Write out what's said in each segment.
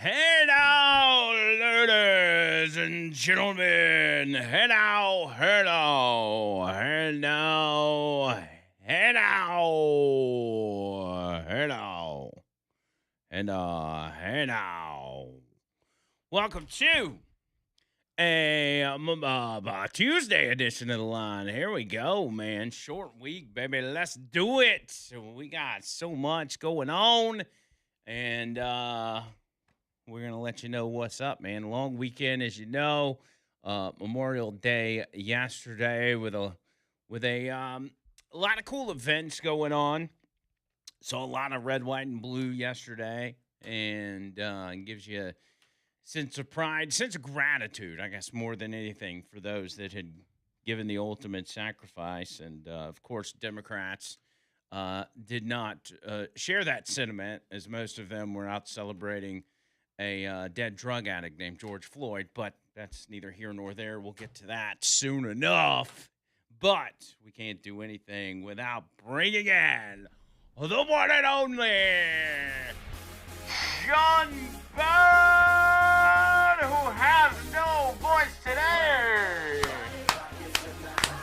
Hey now, ladies and gentlemen. Hey now, hey now, hey now, hey now, hey now, hey now. Welcome to a Tuesday edition of the line. Here we go, man. Short week, baby. Let's do it. We got so much going on, and we're going to let you know what's up, man. Long weekend, as you know. Memorial Day yesterday with a lot of cool events going on. Saw a lot of red, white, and blue yesterday, and it gives you a sense of pride, sense of gratitude, I guess, more than anything, for those that had given the ultimate sacrifice. And, of course, Democrats did not share that sentiment, as most of them were out celebrating a dead drug addict named George Floyd, but that's neither here nor there. We'll get to that soon enough. But we can't do anything without bringing in the one and only John Bird, who has no voice today.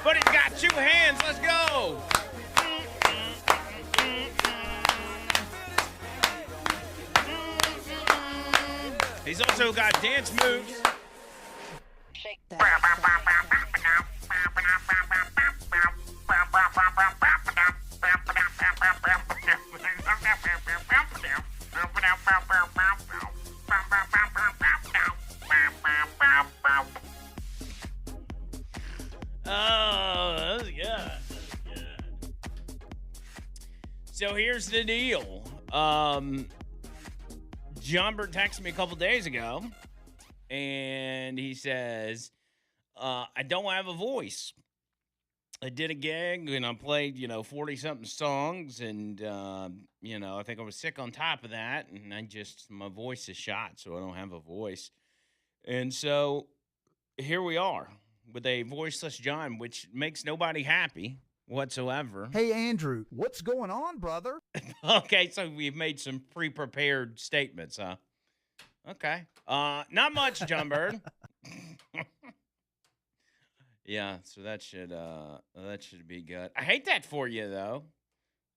But he's got two hands. Let's go. He's also got dance moves. Shake that. Oh, that was good. That was good. So here's the deal. John Bird texted me a couple days ago, and he says, I don't have a voice. I did a gig, and I played, 40-something songs, and, I think I was sick on top of that, and my voice is shot, so I don't have a voice. And so here we are with a voiceless John, which makes nobody happy whatsoever. Hey, Andrew, what's going on, brother? Okay, so we've made some pre-prepared statements, huh? Okay. Not much, John Bird. Yeah, so that should be good. I hate that for you, though.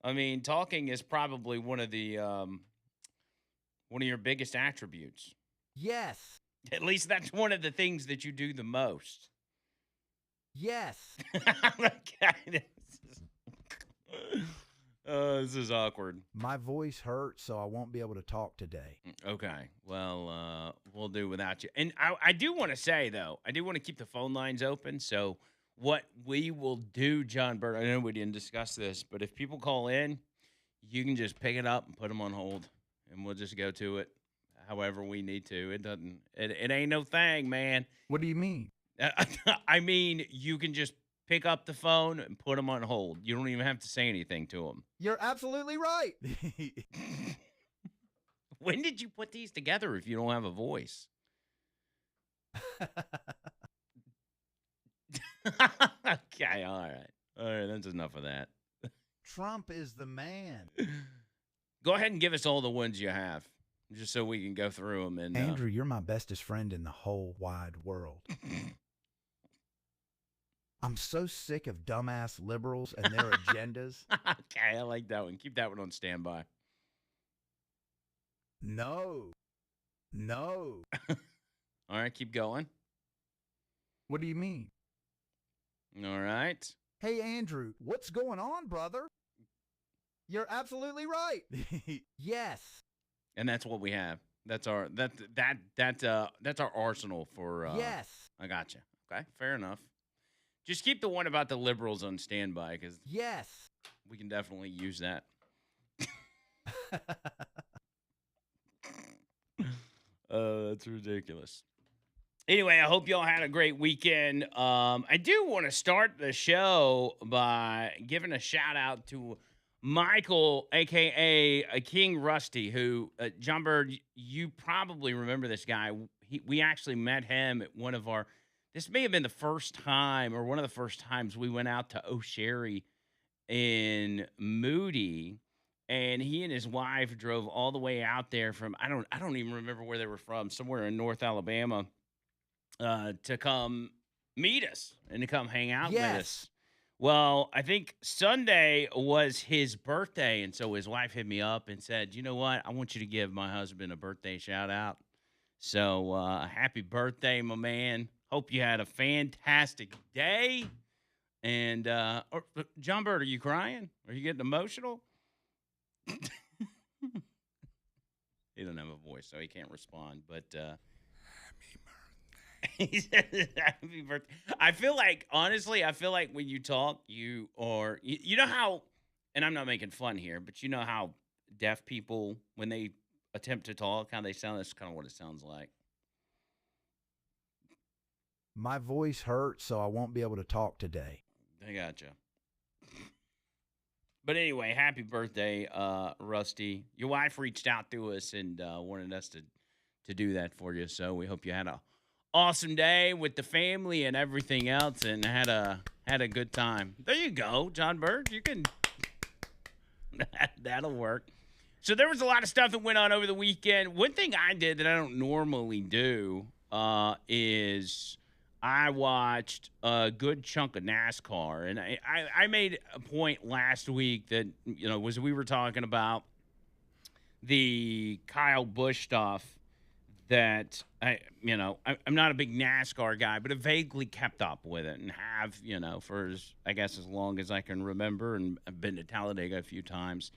I mean, talking is probably one of your biggest attributes. Yes. At least that's one of the things that you do the most. Yes. Okay. This is awkward. My voice hurts, so I won't be able to talk today. Okay. Well, we'll do without you. And I do want to say, though, I do want to keep the phone lines open. So what we will do, John Bird, I know we didn't discuss this, but if people call in, you can just pick it up and put them on hold, and we'll just go to it however we need to. It ain't no thing, man. What do you mean? I mean, you can just pick up the phone and put them on hold. You don't even have to say anything to them. You're absolutely right. When did you put these together if you don't have a voice? Okay, all right. That's enough of that. Trump is the man. Go ahead and give us all the ones you have, just so we can go through them. And Andrew, you're my bestest friend in the whole wide world. I'm so sick of dumbass liberals and their agendas. Okay, I like that one. Keep that one on standby. No. All right, keep going. What do you mean? All right. Hey, Andrew, what's going on, brother? You're absolutely right. Yes. And that's what we have. That's our that's our arsenal for. Yes. I got you. Okay, fair enough. Just keep the one about the liberals on standby, because Yes. we can definitely use that. That's ridiculous. Anyway, I hope y'all had a great weekend. I do want to start the show by giving a shout out to Michael, a.k.a. King Rusty, who, John Bird, you probably remember this guy. We actually met him at this may have been the first time, or one of the first times we went out to O'Sherry in Moody, and he and his wife drove all the way out there from I don't even remember where they were from, somewhere in North Alabama, to come meet us and to come hang out with Yes. us. Well, I think Sunday was his birthday, and so his wife hit me up and said, "You know what? I want you to give my husband a birthday shout out. So, happy birthday, my man. Hope you had a fantastic day." And John Bird, are you crying? Are you getting emotional? He don't have a voice, so he can't respond. But he said, "Happy birthday." I feel like, honestly, I feel like when you talk, you know how, and I'm not making fun here, but you know how deaf people, when they attempt to talk, how they sound. That's kind of what it sounds like. My voice hurts, so I won't be able to talk today. I gotcha. But anyway, happy birthday, Rusty. Your wife reached out to us and wanted us to do that for you. So we hope you had a awesome day with the family and everything else, and had a good time. There you go, John Bird. You can that'll work. So there was a lot of stuff that went on over the weekend. One thing I did that I don't normally do is I watched a good chunk of NASCAR, and I made a point last week that, was we were talking about the Kyle Busch stuff, that I'm not a big NASCAR guy, but I vaguely kept up with it and have, for as long as I can remember, and I've been to Talladega a few times.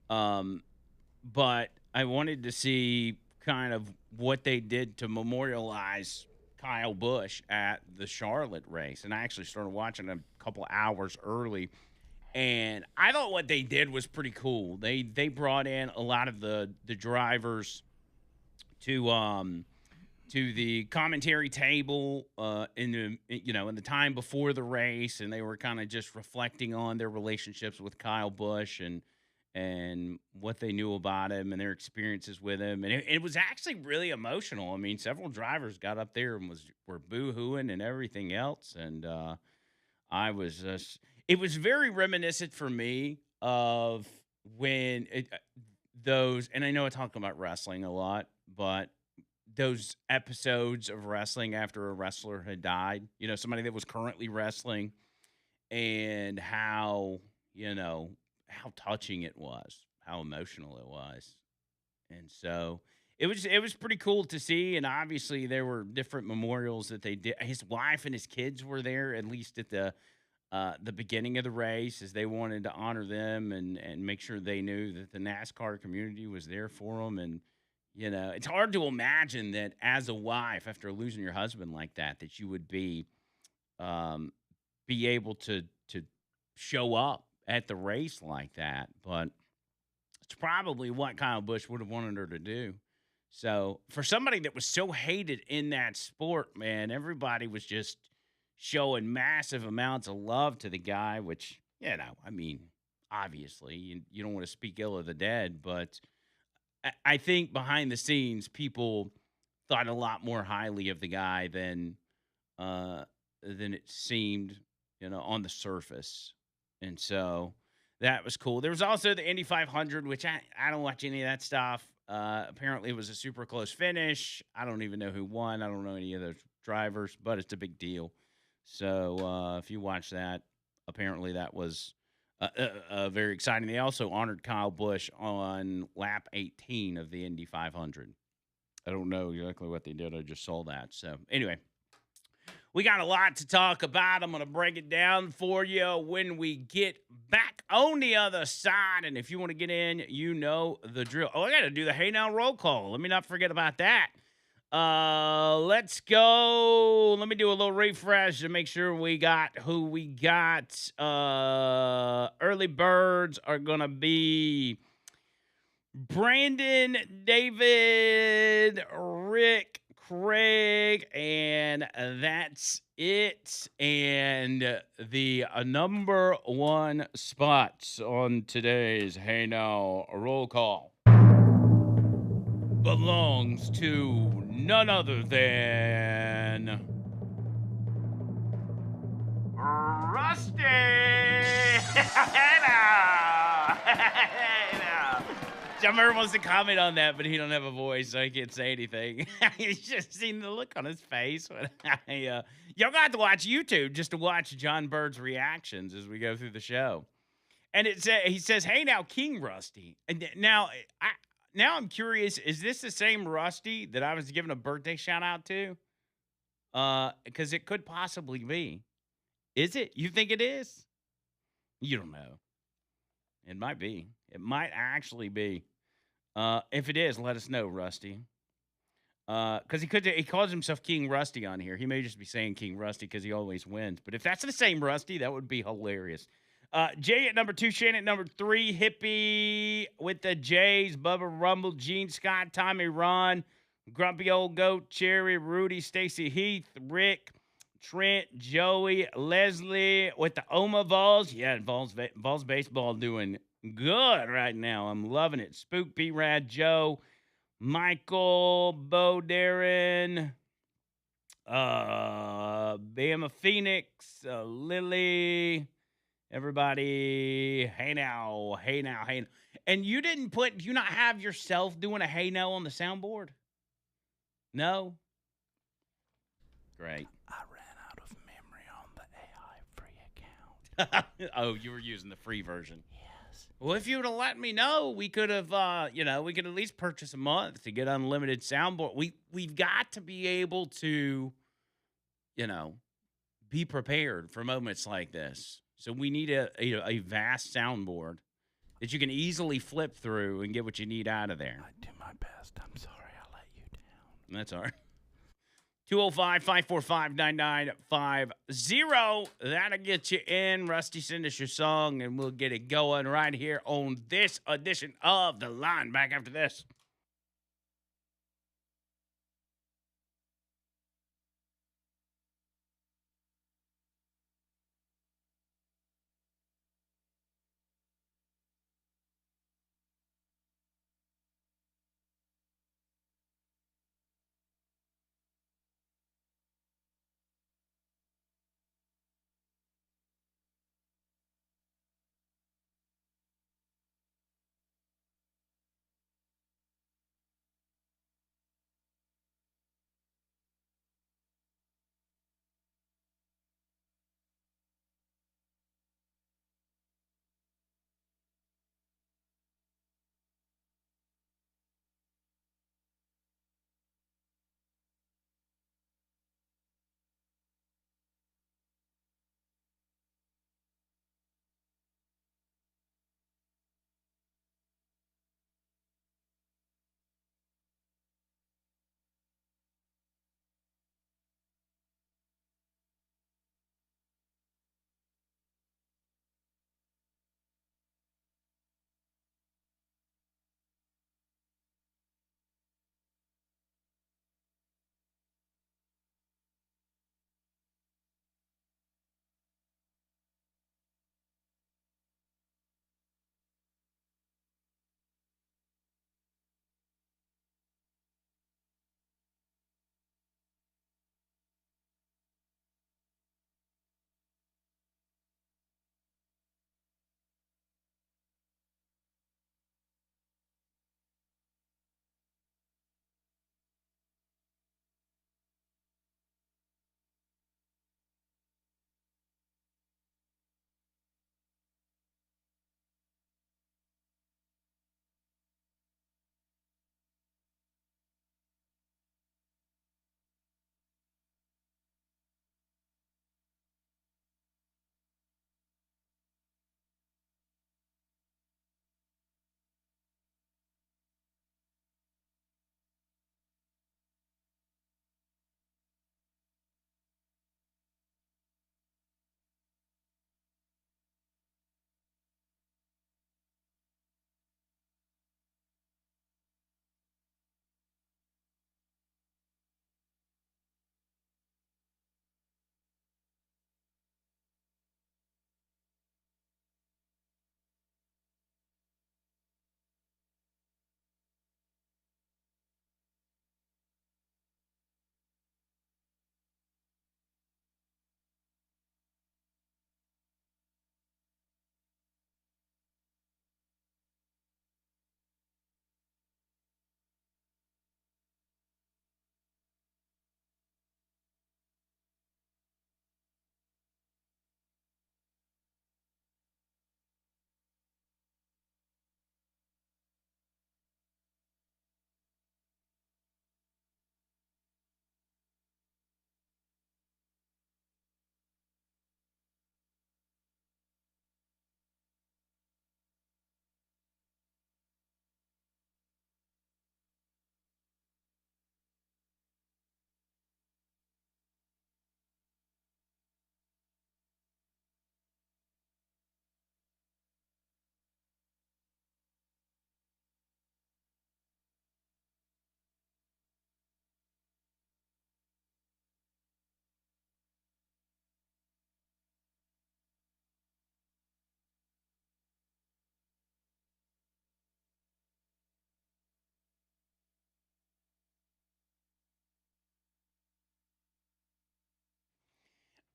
But I wanted to see kind of what they did to memorialize Kyle Busch at the Charlotte race. And I actually started watching a couple hours early. And I thought what they did was pretty cool. They brought in a lot of the drivers to the commentary table in the time before the race, and they were kind of just reflecting on their relationships with Kyle Busch and what they knew about him and their experiences with him. And it was actually really emotional. I mean, several drivers got up there and were boo-hooing and everything else. And it was very reminiscent for me of when and I know I talk about wrestling a lot, but those episodes of wrestling after a wrestler had died, somebody that was currently wrestling, and how touching it was, how emotional it was. And so it was pretty cool to see. And obviously there were different memorials that they did. His wife and his kids were there, at least at the beginning of the race, as they wanted to honor them and make sure they knew that the NASCAR community was there for them. And, it's hard to imagine that as a wife, after losing your husband like that you would be able to show up at the race like that. But it's probably what Kyle Busch would have wanted her to do. So for somebody that was so hated in that sport, man, everybody was just showing massive amounts of love to the guy, which, I mean, obviously you don't want to speak ill of the dead, but I think behind the scenes, people thought a lot more highly of the guy than it seemed, on the surface. And so that was cool. There was also the Indy 500, which I don't watch any of that stuff. Apparently it was a super close finish. I don't even know who won. I don't know any of those drivers, but it's a big deal. So if you watch that, apparently that was very exciting. They also honored Kyle Busch on lap 18 of the Indy 500. I don't know exactly what they did. I just saw that. So anyway, we got a lot to talk about. I'm going to break it down for you when we get back on the other side. And if you want to get in, you know the drill. Oh, I got to do the Hey Now roll call. Let me not forget about that. Let's go. Let me do a little refresh to make sure we got who we got. Early birds are going to be Brandon, David, Rick, Craig, and that's it. And the number one spots on today's Hey Now roll call belongs to none other than Rusty. Hey now. Hey now. John Murray wants to comment on that, but he don't have a voice, so he can't say anything. He's just seen the look on his face. When y'all got to watch YouTube just to watch John Bird's reactions as we go through the show. And he says, "Hey now, King Rusty." And now I'm curious, is this the same Rusty that I was giving a birthday shout out to? Because it could possibly be. Is it? You think it is? You don't know. It might be. It might actually be. If it is, let us know, Rusty. Because he calls himself King Rusty on here. He may just be saying King Rusty because he always wins. But if that's the same Rusty, that would be hilarious. Jay at number 2, Shane at number 3, Hippie with the J's, Bubba Rumble, Gene Scott, Tommy Ron, Grumpy Old Goat, Cherry, Rudy, Stacy Heath, Rick, Trent, Joey, Leslie with the Oma Vols. Yeah, Vols baseball doing good right now. I'm loving it. Spook, P-Rad, Joe, Michael, Bo Darren, Bama Phoenix, Lily, everybody. Hey now, hey now, hey now. And you do you not have yourself doing a hey now on the soundboard? No? Great. I ran out of memory on the AI free account. Oh, you were using the free version. Yes. Well, if you would have let me know, we could have, we could at least purchase a month to get unlimited soundboard. We've got to be able to, be prepared for moments like this. So we need a vast soundboard that you can easily flip through and get what you need out of there. I do my best. I'm sorry I let you down. That's all right. 205-545-9950. That'll get you in. Rusty, send us your song, and we'll get it going right here on this edition of The Line. Back after this.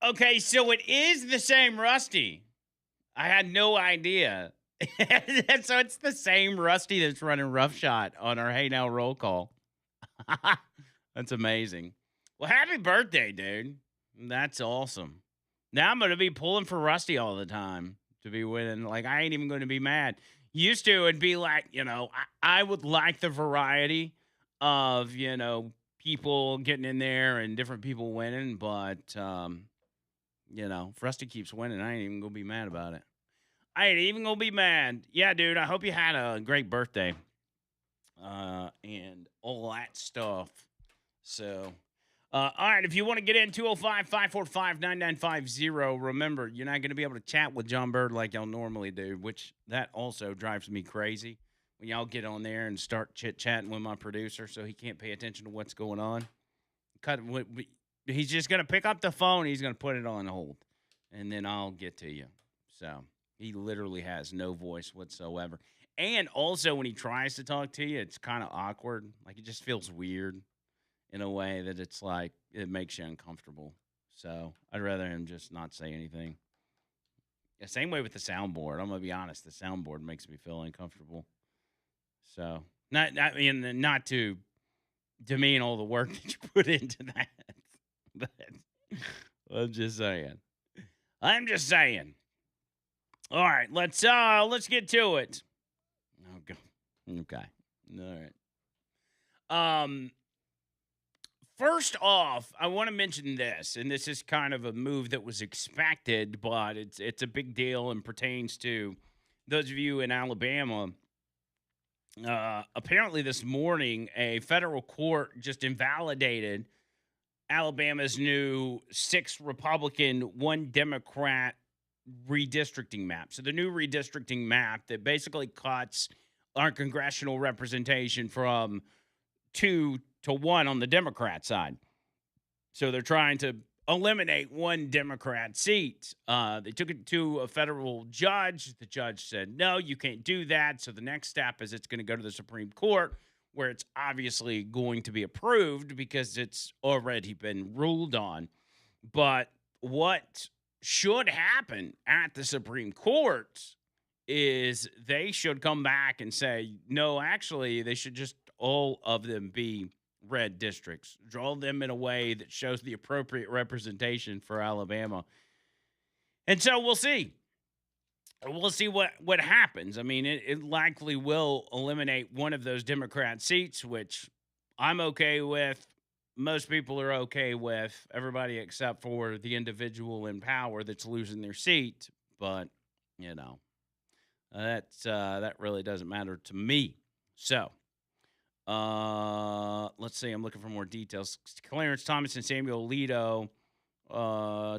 Okay, so it is the same Rusty. I had no idea. So it's the same Rusty that's running roughshod on our Hey Now roll call. That's amazing. Well, happy birthday, dude. That's awesome. Now I'm going to be pulling for Rusty all the time to be winning. Like, I ain't even going to be mad. Used to, it'd be like, I would like the variety of, people getting in there and different people winning. But, if Rusty keeps winning, I ain't even going to be mad about it. I ain't even going to be mad. Yeah, dude, I hope you had a great birthday and all that stuff. So, all right, if you want to get in, 205-545-9950. Remember, you're not going to be able to chat with John Bird like y'all normally do, which that also drives me crazy when y'all get on there and start chit-chatting with my producer so he can't pay attention to what's going on. He's just going to pick up the phone. He's going to put it on hold, and then I'll get to you. So he literally has no voice whatsoever. And also, when he tries to talk to you, it's kind of awkward. Like, it just feels weird in a way that it's like it makes you uncomfortable. So I'd rather him just not say anything. Yeah, same way with the soundboard. I'm going to be honest. The soundboard makes me feel uncomfortable. So not to demean all the work that you put into that. But I'm just saying. All right, let's get to it. Okay. All right. First off, I want to mention this, and this is kind of a move that was expected, but it's a big deal and pertains to those of you in Alabama. Apparently this morning, a federal court just invalidated Alabama's new 6 Republican, 1 Democrat redistricting map. So the new redistricting map that basically cuts our congressional representation from 2 to 1 on the Democrat side. So they're trying to eliminate 1 Democrat seat. They took it to a federal judge. The judge said, no, you can't do that. So the next step is it's going to go to the Supreme Court, where it's obviously going to be approved because it's already been ruled on. But what should happen at the Supreme Court is they should come back and say, no, actually, they should just all of them be red districts. Draw them in a way that shows the appropriate representation for Alabama. And so we'll see. We'll see what happens. I mean, it likely will eliminate one of those Democrat seats, which I'm okay with. Most people are okay with. Everybody except for the individual in power that's losing their seat. But, that really doesn't matter to me. So, let's see. I'm looking for more details. Clarence Thomas and Samuel Alito. Oh,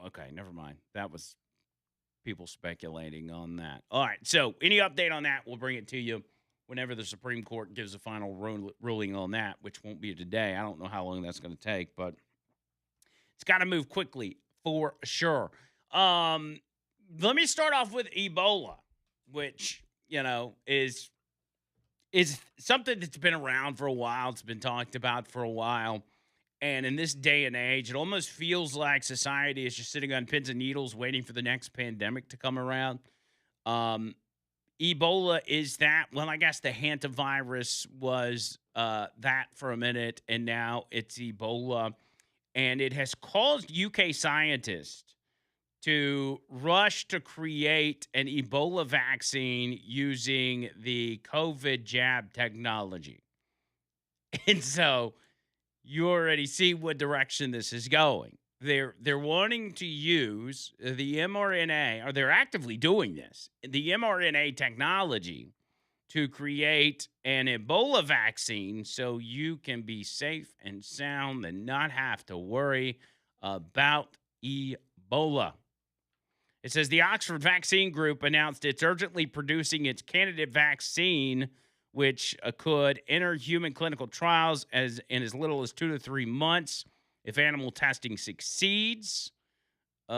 okay. Never mind. That was people speculating on that. All right. So any update on that, we'll bring it to you whenever the Supreme Court gives a final ruling on that, which won't be today. I don't know how long that's going to take, but it's got to move quickly for sure. Let me start off with Ebola, which, is something that's been around for a while. It's been talked about for a while. And in this day and age, it almost feels like society is just sitting on pins and needles waiting for the next pandemic to come around. Ebola is that. Well, I guess the hantavirus was that for a minute, and now it's Ebola. And it has caused UK scientists to rush to create an Ebola vaccine using the COVID jab technology. And so you already see what direction this is going. They're wanting to use the mRNA, or they're actively doing this, the mRNA technology to create an Ebola vaccine so you can be safe and sound and not have to worry about Ebola. It says the Oxford Vaccine Group announced it's urgently producing its candidate vaccine, which could enter human clinical trials in as little as 2 to 3 months if animal testing succeeds. WHO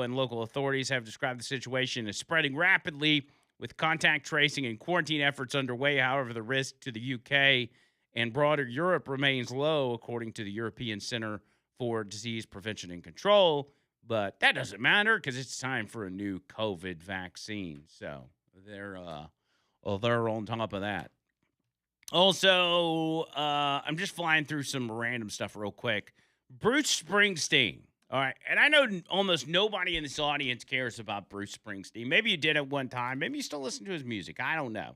and local authorities have described the situation as spreading rapidly with contact tracing and quarantine efforts underway. However, the risk to the UK and broader Europe remains low, according to the European Center for Disease Prevention and Control. But that doesn't matter because it's time for a new COVID vaccine. So they're on top of that. Also, I'm just flying through some random stuff real quick. Bruce Springsteen. All right. And I know almost nobody in this audience cares about Bruce Springsteen. Maybe you did at one time. Maybe you still listen to his music. I don't know.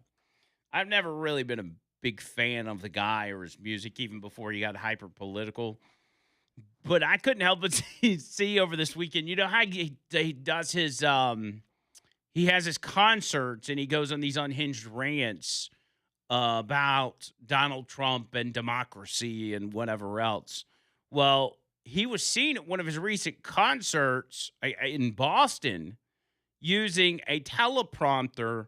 I've never really been a big fan of the guy or his music, even before he got hyper political. But I couldn't help but see over this weekend, you know how he does his, he has his concerts and he goes on these unhinged rants about Donald Trump and democracy and whatever else. Well, he was seen at one of his recent concerts in Boston using a teleprompter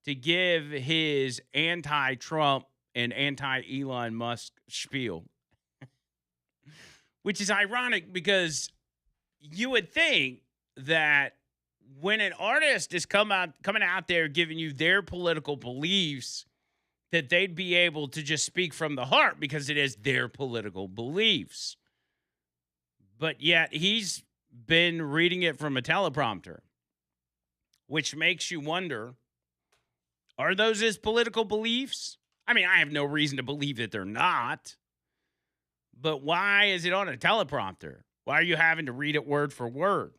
to give his anti-Trump and anti-Elon Musk spiel, which is ironic because you would think that when an artist is coming out there giving you their political beliefs, that they'd be able to just speak from the heart because it is their political beliefs. But yet he's been reading it from a teleprompter, which makes you wonder, are those his political beliefs? I mean, I have no reason to believe that they're not. But why is it on a teleprompter? Why are you having to read it word for word?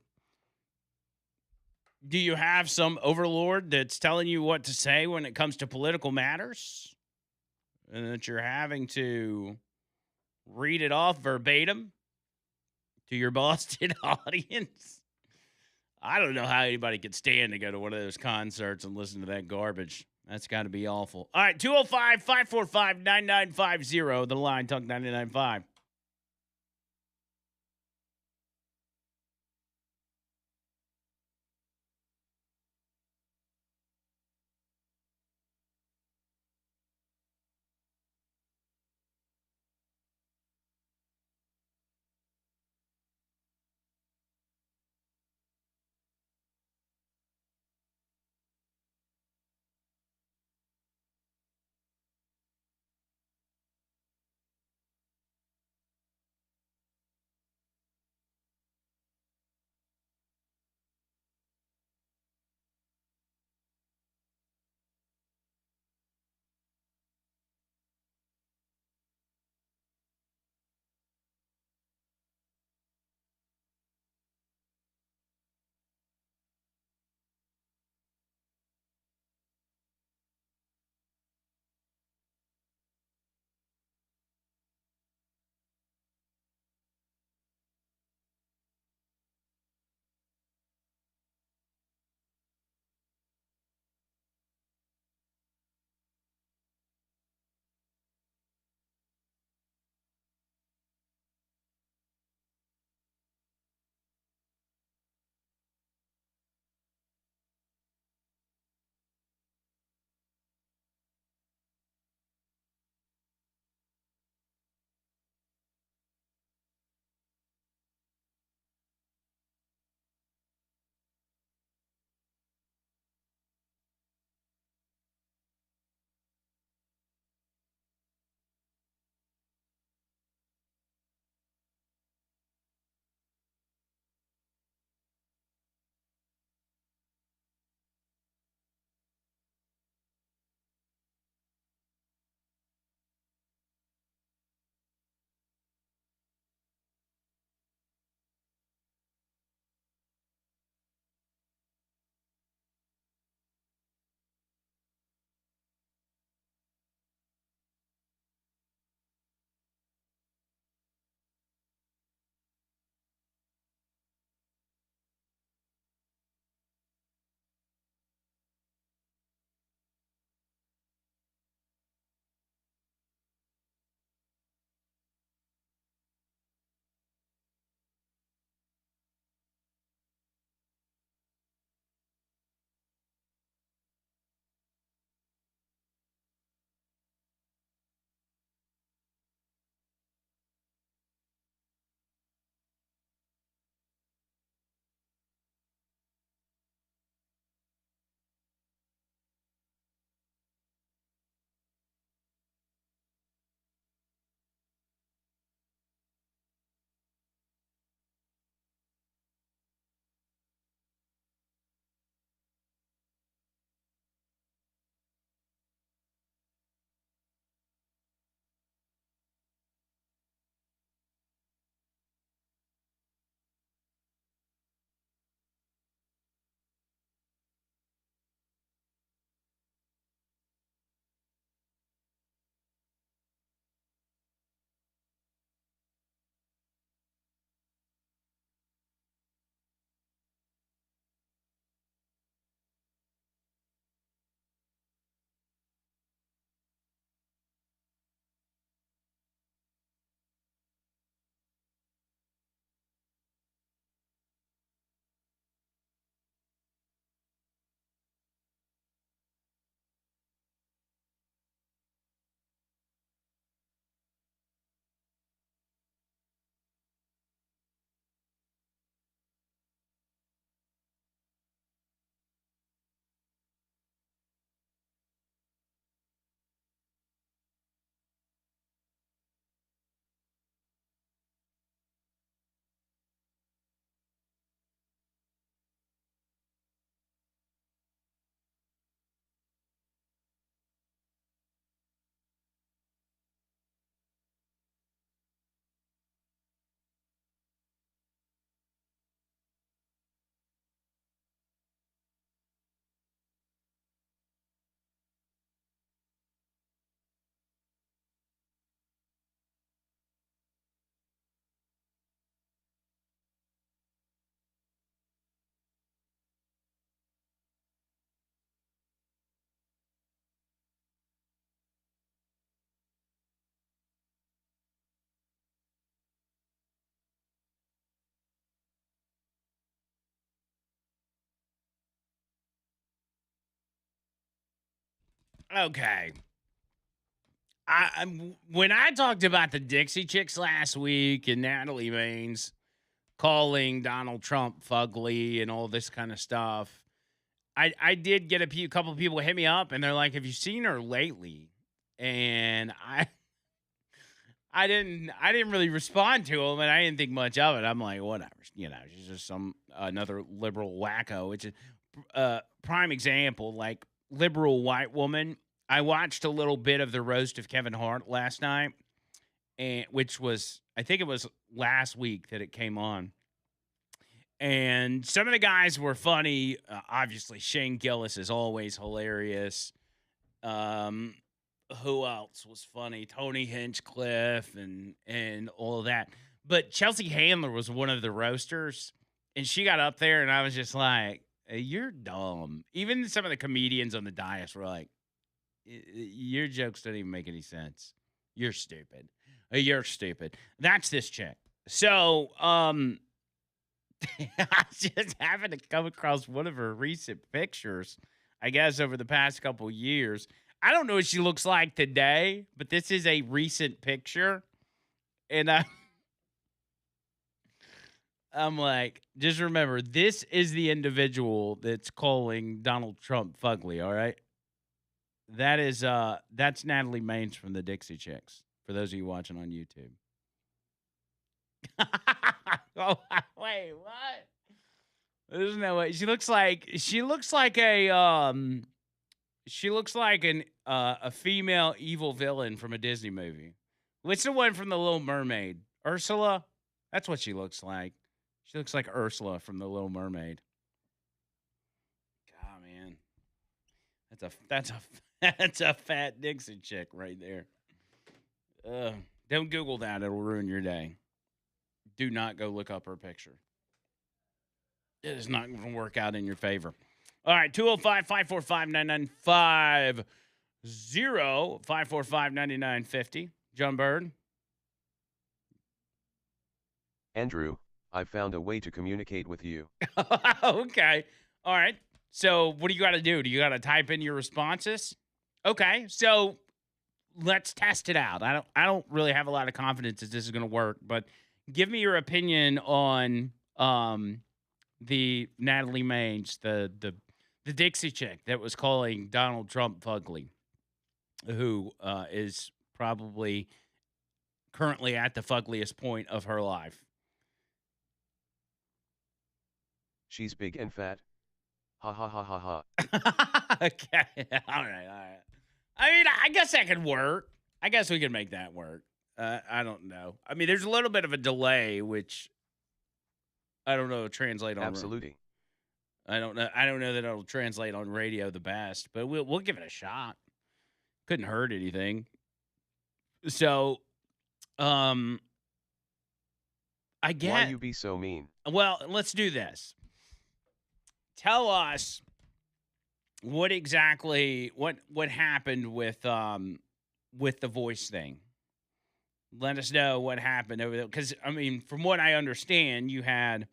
Do you have some overlord that's telling you what to say when it comes to political matters? And that you're having to read it off verbatim to your Boston audience? I don't know how anybody could stand to go to one of those concerts and listen to that garbage. That's got to be awful. All right, 205-545-9950, the line, Talk 99.5. Okay. When I talked about the Dixie Chicks last week and Natalie Maines calling Donald Trump fugly and all this kind of stuff, I did get couple people hit me up and they're like, "Have you seen her lately?" And I didn't really respond to them, and I didn't think much of it. I'm like, whatever, she's just another liberal wacko. Which is prime example, like liberal white woman. I watched a little bit of the roast of Kevin Hart last night, and which was, I think it was last week that it came on. And some of the guys were funny. Obviously, Shane Gillis is always hilarious. Um, who else was funny? Tony Hinchcliffe and all of that. But Chelsea Handler was one of the roasters, and she got up there, and I was just like, "Hey, you're dumb." Even some of the comedians on the dais were like, "Your jokes don't even make any sense. You're stupid. You're stupid." That's this chick. So, I just happened to come across one of her recent pictures, I guess, over the past couple years. I don't know what she looks like today, but this is a recent picture. And I'm like, just remember, this is the individual that's calling Donald Trump fugly, all right? That's Natalie Maines from the Dixie Chicks, for those of you watching on YouTube. Oh, wait, what? There's no way. She looks like a female evil villain from a Disney movie. What's the one from The Little Mermaid? Ursula? That's what she looks like. She looks like Ursula from The Little Mermaid. God, man. That's a fat Dixie chick right there. Don't Google that. It'll ruin your day. Do not go look up her picture. It is not going to work out in your favor. All right, 205-545-9950, 545-9950. John Bird. Andrew, I found a way to communicate with you. Okay. All right. So what do you got to do? Do you got to type in your responses? Okay. So let's test it out. I don't really have a lot of confidence that this is going to work, but give me your opinion on the Natalie Maines, the Dixie chick that was calling Donald Trump fugly, who is probably currently at the fugliest point of her life. She's big and fat. Ha ha ha ha ha. Okay. All right. I mean, I guess that could work. I guess we could make that work. I don't know. I mean, there's a little bit of a delay, which I don't know translate on. Absolutely. I don't know that it'll translate on radio the best, but we'll give it a shot. Couldn't hurt anything. So, I get. Why you be so mean? Well, let's do this. Tell us what exactly what happened with the voice thing. Let us know what happened over there, because I mean, from what I understand, you had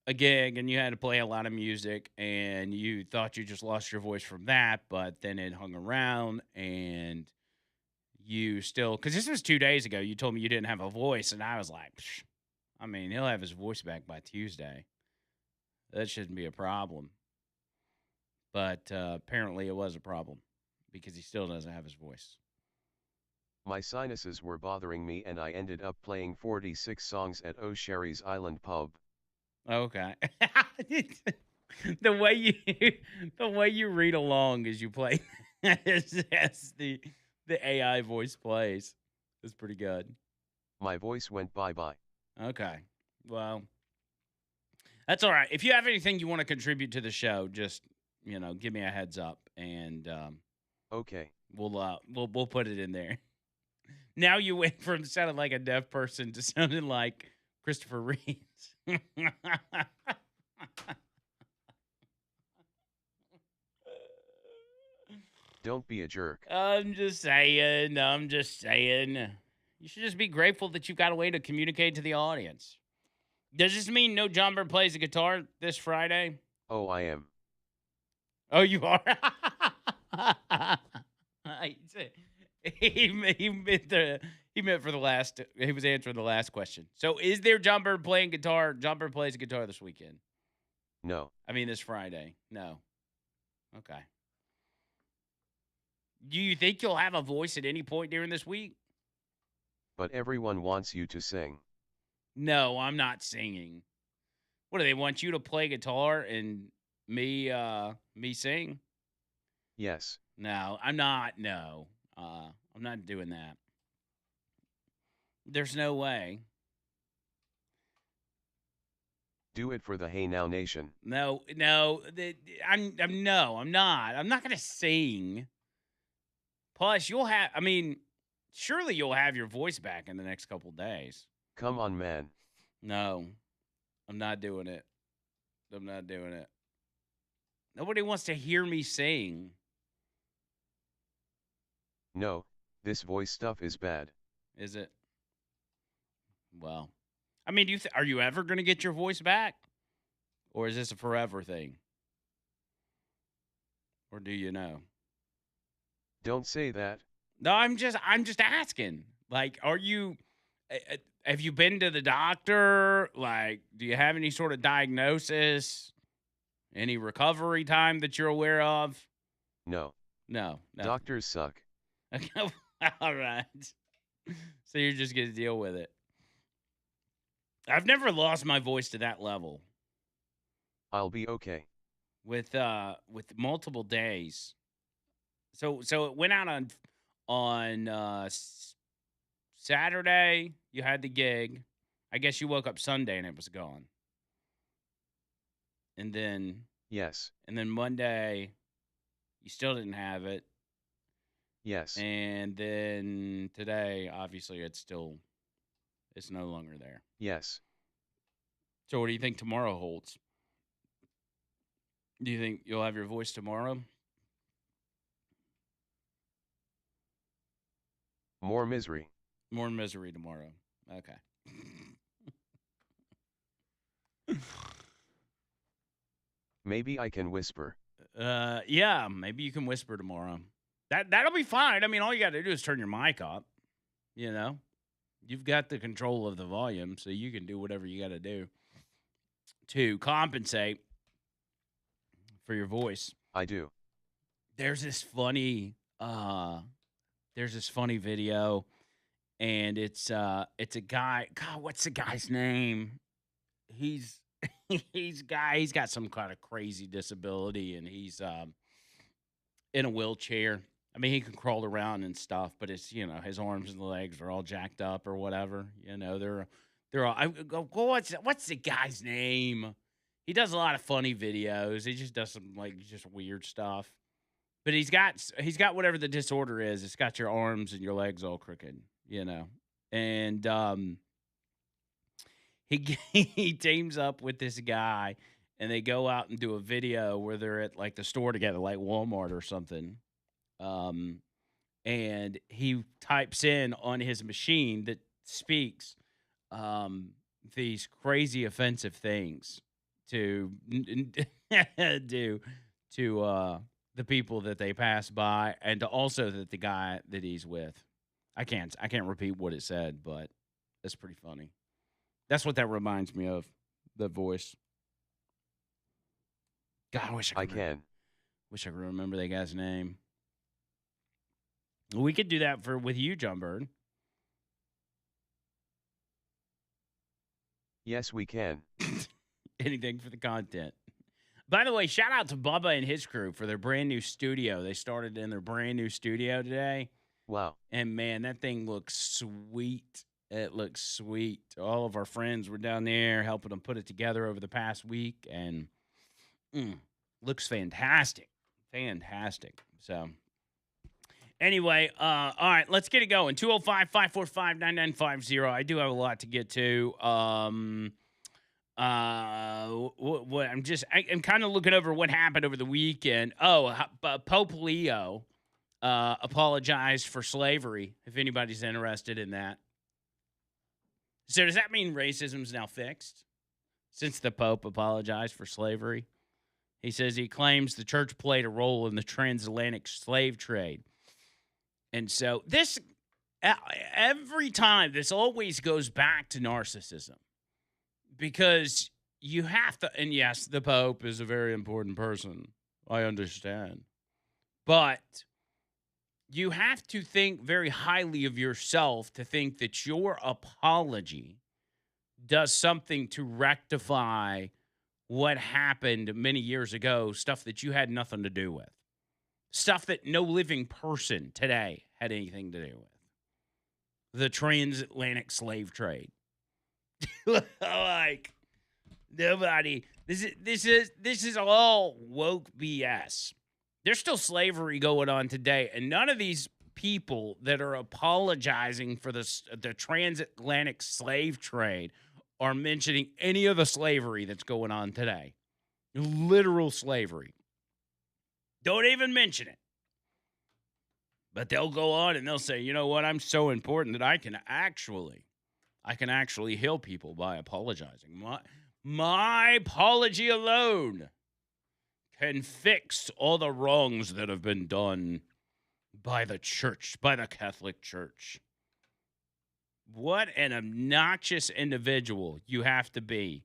a gig and you had to play a lot of music, and you thought you just lost your voice from that, but then it hung around, and you still, because this was 2 days ago, you told me you didn't have a voice, and I was like, psh, I mean, he'll have his voice back by Tuesday. That shouldn't be a problem. But apparently it was a problem, because he still doesn't have his voice. My sinuses were bothering me and I ended up playing 46 songs at O'Sherry's Island pub. Okay. the way you read along as you play as the AI voice plays is pretty good. My voice went bye-bye. Okay. Well, that's all right. If you have anything you want to contribute to the show, just, give me a heads up, and okay. We'll put it in there. Now you went from sounding like a deaf person to sounding like Christopher Reeves. Don't be a jerk. I'm just saying. You should just be grateful that you've got a way to communicate to the audience. Does this mean no John Bird plays the guitar this Friday? Oh, I am. Oh, you are? He meant for the last. He was answering the last question. So, is there Jumper playing guitar? Jumper plays guitar this weekend. No. I mean, this Friday. No. Okay. Do you think you'll have a voice at any point during this week? But everyone wants you to sing. No, I'm not singing. What do they want you to play guitar and me sing? Yes. No, I'm not. No, I'm not doing that. There's no way. Do it for the Hey Now Nation. No. I'm not. I'm not gonna sing. Plus, you'll have. I mean, surely you'll have your voice back in the next couple days. Come on, man. No, I'm not doing it. I'm not doing it. Nobody wants to hear me sing. No, this voice stuff is bad. Is it? Well, I mean, are you ever going to get your voice back? Or is this a forever thing? Or do you know? Don't say that. No, I'm just asking. Like, have you been to the doctor? Like, do you have any sort of diagnosis? Any recovery time that you're aware of? No. No. Doctors suck. All right. So you're just going to deal with it. I've never lost my voice to that level. I'll be okay. With multiple days. So it went out on Saturday. You had the gig. I guess you woke up Sunday and it was gone. And then Yes. And then Monday, you still didn't have it. Yes. And then today, obviously, it's no longer there. Yes. So what do you think tomorrow holds? Do you think you'll have your voice tomorrow? More misery. More misery tomorrow. Okay. Maybe I can whisper. Yeah, maybe you can whisper tomorrow. That'll be fine. I mean, all you got to do is turn your mic up. You know, you've got the control of the volume, so you can do whatever you got to do to compensate for your voice. I do. There's this funny video, and it's a guy. God, what's the guy's name? He's got some kind of crazy disability, and he's in a wheelchair. I mean, he can crawl around and stuff, but it's, his arms and legs are all jacked up or whatever. They're all. I go, what's the guy's name? He does a lot of funny videos. He just does some just weird stuff. But he's got whatever the disorder is. It's got your arms and your legs all crooked, and he teams up with this guy, and they go out and do a video where they're at the store together, like Walmart or something. And he types in on his machine that speaks these crazy offensive things to do to the people that they pass by, and to also the guy that he's with. I can't repeat what it said, but it's pretty funny. That's what that reminds me of, the voice. God, I wish I could remember that guy's name. We could do that with you, John Bird. Yes, we can. Anything for the content. By the way, shout out to Bubba and his crew for their brand new studio. They started in their brand new studio today. Wow. And man, that thing looks sweet. It looks sweet. All of our friends were down there helping them put it together over the past week, and looks fantastic. Fantastic. So anyway, all right, let's get it going. 205-545-9950. I do have a lot to get to. I'm kind of looking over what happened over the weekend. Pope Leo apologized for slavery, if anybody's interested in that. So does that mean racism's now fixed since the Pope apologized for slavery? He says he claims the church played a role in the transatlantic slave trade. And so this, every time, this always goes back to narcissism because you have to, and yes, the Pope is a very important person. I understand. But you have to think very highly of yourself to think that your apology does something to rectify what happened many years ago, stuff that you had nothing to do with, stuff that no living person today had anything to do with. The transatlantic slave trade. Like nobody. This is all woke BS. There's still slavery going on today, and none of these people that are apologizing for the transatlantic slave trade are mentioning any of the slavery that's going on today. Literal slavery. Don't even mention it. But they'll go on and they'll say, you know what? I'm so important that I can actually heal people by apologizing. My apology alone can fix all the wrongs that have been done by the church, by the Catholic Church. What an obnoxious individual you have to be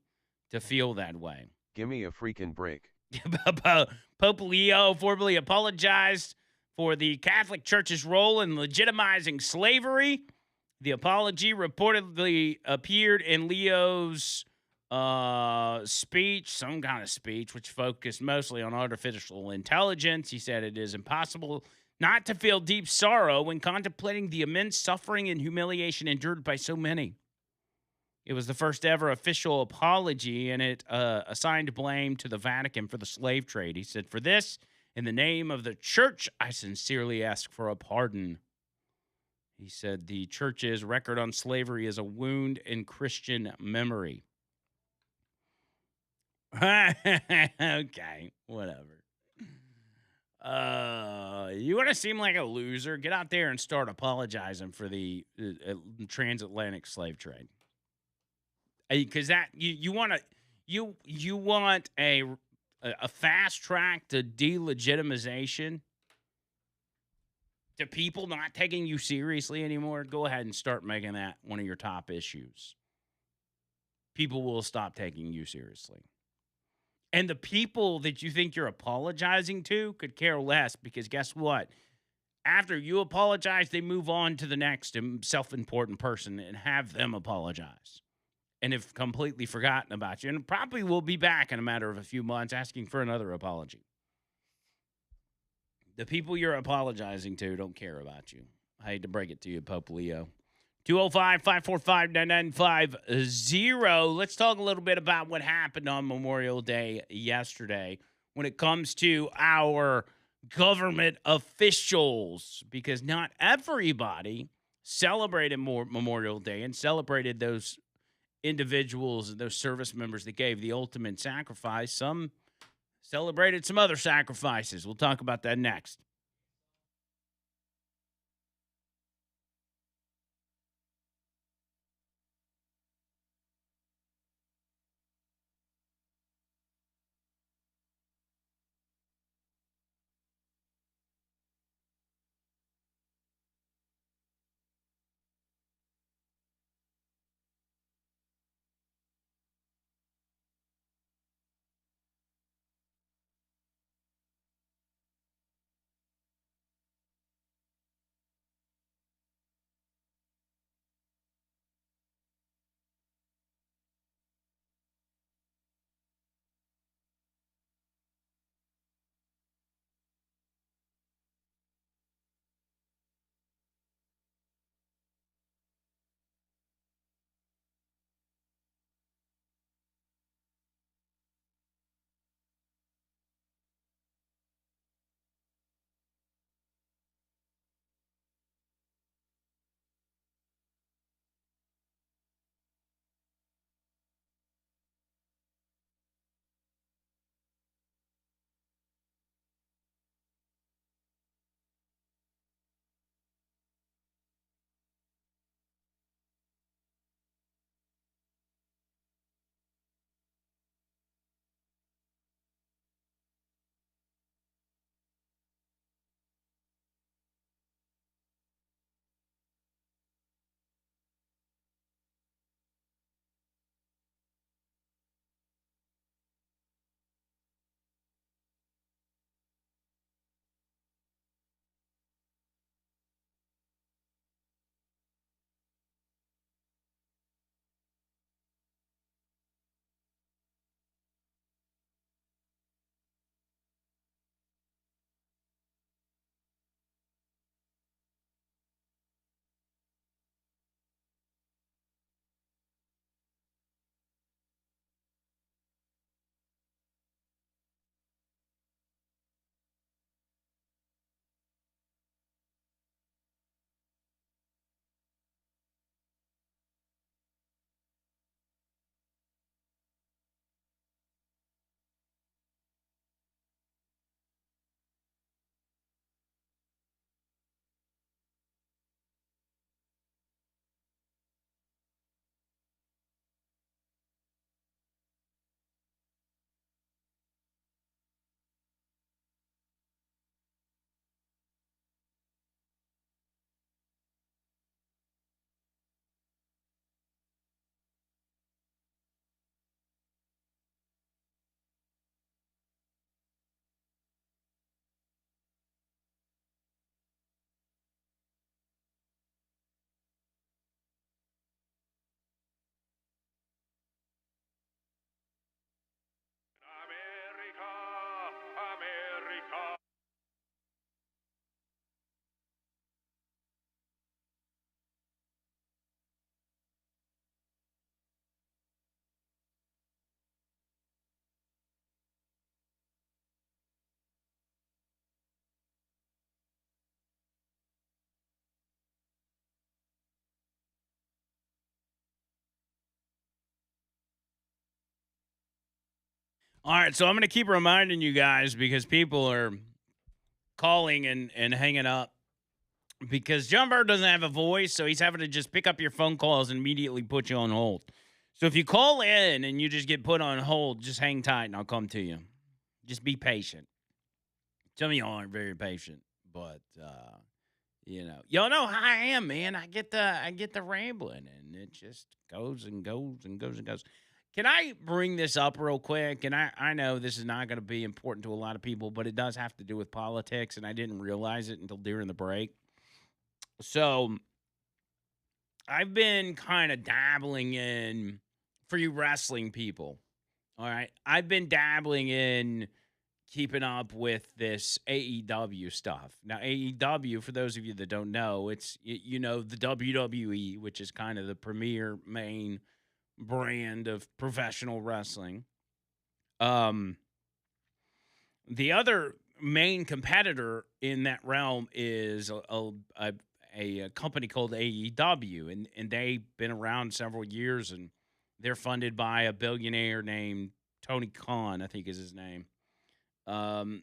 to feel that way. Give me a freaking break. Pope Leo formally apologized for the Catholic Church's role in legitimizing slavery. The apology reportedly appeared in Leo's speech, some kind of speech, which focused mostly on artificial intelligence. He said it is impossible not to feel deep sorrow when contemplating the immense suffering and humiliation endured by so many. It was the first ever official apology, and it assigned blame to the Vatican for the slave trade. He said, "For this, in the name of the church, I sincerely ask for a pardon." He said the church's record on slavery is a wound in Christian memory. Okay, whatever. You want to seem like a loser? Get out there and start apologizing for the transatlantic slave trade. Because that you want a fast track to delegitimization, to people not taking you seriously anymore. Go ahead and start making that one of your top issues. People will stop taking you seriously. And the people that you think you're apologizing to could care less, because guess what? After you apologize, they move on to the next self-important person and have them apologize. And have completely forgotten about you. And probably will be back in a matter of a few months asking for another apology. The people you're apologizing to don't care about you. I hate to break it to you, Pope Leo. 205-545-9950. Let's talk a little bit about what happened on Memorial Day yesterday when it comes to our government officials, because not everybody celebrated Memorial Day and celebrated those individuals and those service members that gave the ultimate sacrifice. Some celebrated some other sacrifices. We'll talk about that next. All right, so I'm going to keep reminding you guys because people are calling and hanging up because John Bird doesn't have a voice, so he's having to just pick up your phone calls and immediately put you on hold. So if you call in and you just get put on hold, just hang tight and I'll come to you. Just be patient. Some of y'all aren't very patient, but y'all know how I am, man. I get the rambling, and it just goes and goes and goes and goes. Can I bring this up real quick? And I know this is not going to be important to a lot of people, but it does have to do with politics, and I didn't realize it until during the break. So I've been kind of dabbling in, for you wrestling people, all right? I've been dabbling in keeping up with this AEW stuff. Now, AEW, for those of you that don't know, it's, the WWE, which is kind of the premier main brand of professional wrestling. The other main competitor in that realm is a company called AEW, and they've been around several years, and they're funded by a billionaire named Tony Khan, I think is his name. And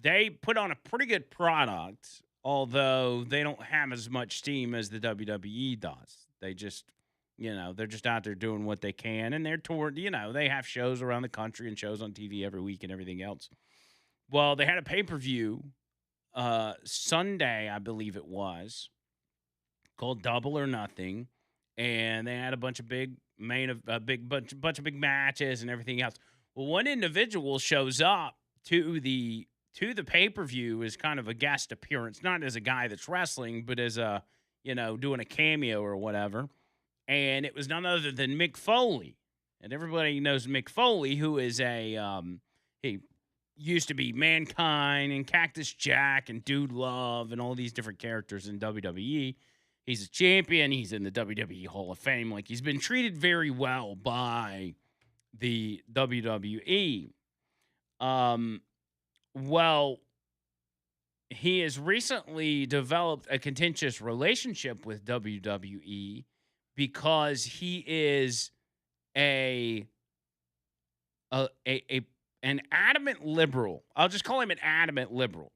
they put on a pretty good product, although they don't have as much steam as the WWE does. They just, they're just out there doing what they can, and they're toured, they have shows around the country and shows on TV every week and everything else. Well, they had a pay-per-view Sunday, I believe it was, called Double or Nothing, and they had a bunch of big bunch of big matches and everything else. Well, one individual shows up to the pay-per-view as kind of a guest appearance, not as a guy that's wrestling, but as a, doing a cameo or whatever. And it was none other than Mick Foley. And everybody knows Mick Foley, who is he used to be Mankind and Cactus Jack and Dude Love and all these different characters in WWE. He's a champion. He's in the WWE Hall of Fame. Like, he's been treated very well by the WWE. Well, he has recently developed a contentious relationship with WWE because he is an adamant liberal. I'll just call him an adamant liberal.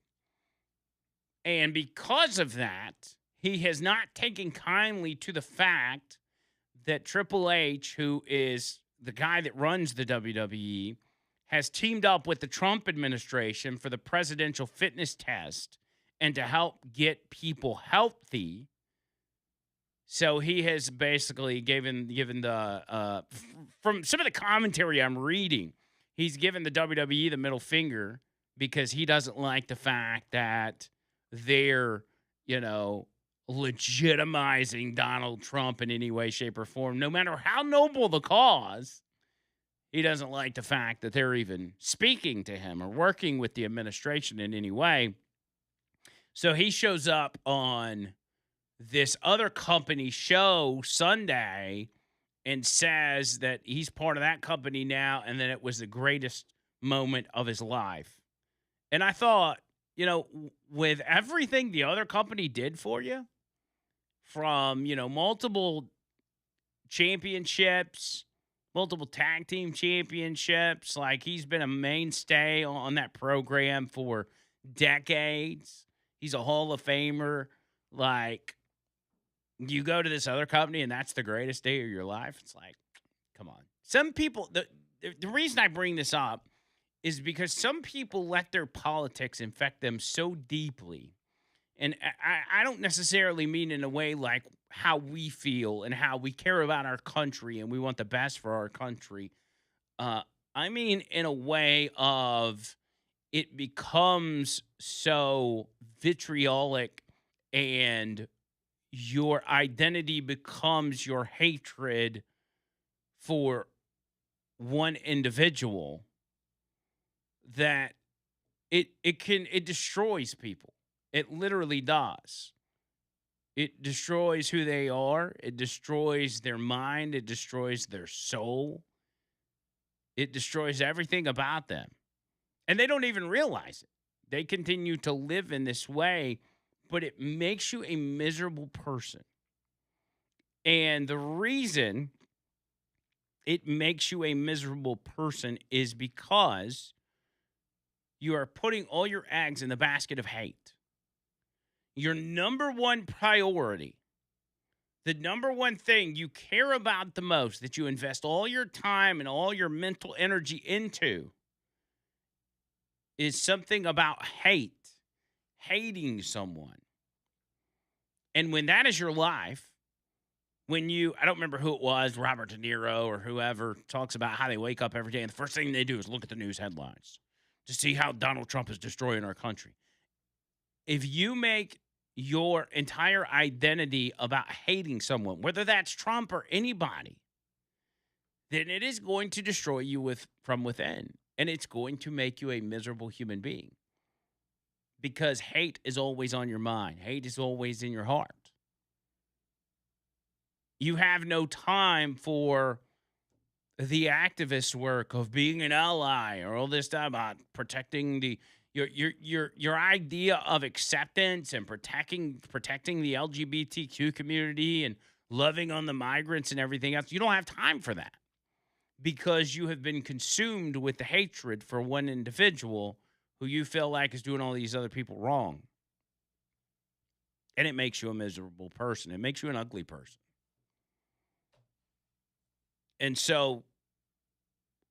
And because of that, he has not taken kindly to the fact that Triple H, who is the guy that runs the WWE, has teamed up with the Trump administration for the presidential fitness test and to help get people healthy. So he has basically given the from some of the commentary I'm reading, he's given the WWE the middle finger because he doesn't like the fact that they're, legitimizing Donald Trump in any way, shape, or form, no matter how noble the cause. He doesn't like the fact that they're even speaking to him or working with the administration in any way. So he shows up on this other company show Sunday and says that he's part of that company now and that it was the greatest moment of his life. And I thought, with everything the other company did for you, from, multiple championships, multiple tag team championships, like he's been a mainstay on that program for decades. He's a Hall of Famer. Like, you go to this other company and that's the greatest day of your life. It's like, come on. Some people, the reason I bring this up is because some people let their politics infect them so deeply. And I don't necessarily mean in a way like how we feel and how we care about our country and we want the best for our country. I mean in a way of it becomes so vitriolic and your identity becomes your hatred for one individual that it destroys people. It literally does. It destroys who they are. It destroys their mind. It destroys their soul. It destroys everything about them. And they don't even realize it. They continue to live in this way, but it makes you a miserable person. And the reason it makes you a miserable person is because you are putting all your eggs in the basket of hate. Your number one priority, the number one thing you care about the most, that you invest all your time and all your mental energy into, is something about hate, hating someone. And when that is your life, when I don't remember who it was, Robert De Niro or whoever, talks about how they wake up every day and the first thing they do is look at the news headlines to see how Donald Trump is destroying our country. If you make your entire identity about hating someone, whether that's Trump or anybody, then it is going to destroy you from within. And it's going to make you a miserable human being. Because hate is always on your mind. Hate is always in your heart. You have no time for the activist work of being an ally or all this stuff about protecting your idea of acceptance and protecting the LGBTQ community and loving on the migrants and everything else. You don't have time for that because you have been consumed with the hatred for one individual who you feel like is doing all these other people wrong. And it makes you a miserable person. It makes you an ugly person. And so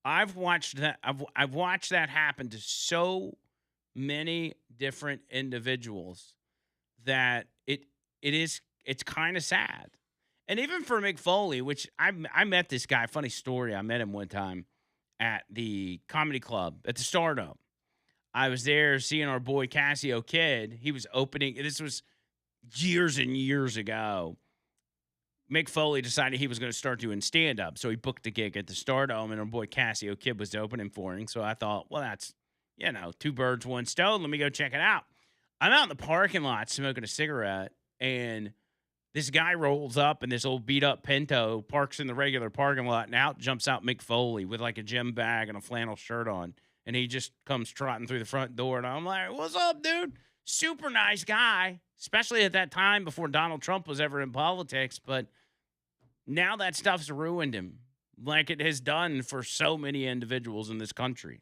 I've watched that. I've watched that happen to so many different individuals that it's kind of sad. And even for Mick Foley, which I met this guy, funny story, I met him one time at the comedy club at the Stardome. I was there seeing our boy Cassio Kid. He was opening, this was years and years ago. Mick Foley decided he was going to start doing stand-up, so he booked a gig at the Stardome, and our boy Cassio Kid was opening for him. So I thought, well, that's, two birds, one stone. Let me go check it out. I'm out in the parking lot smoking a cigarette, and this guy rolls up in this old beat-up Pinto, parks in the regular parking lot, and out jumps out Mick Foley with like a gym bag and a flannel shirt on, and he just comes trotting through the front door, and I'm like, what's up, dude? Super nice guy, especially at that time before Donald Trump was ever in politics, but now that stuff's ruined him like it has done for so many individuals in this country.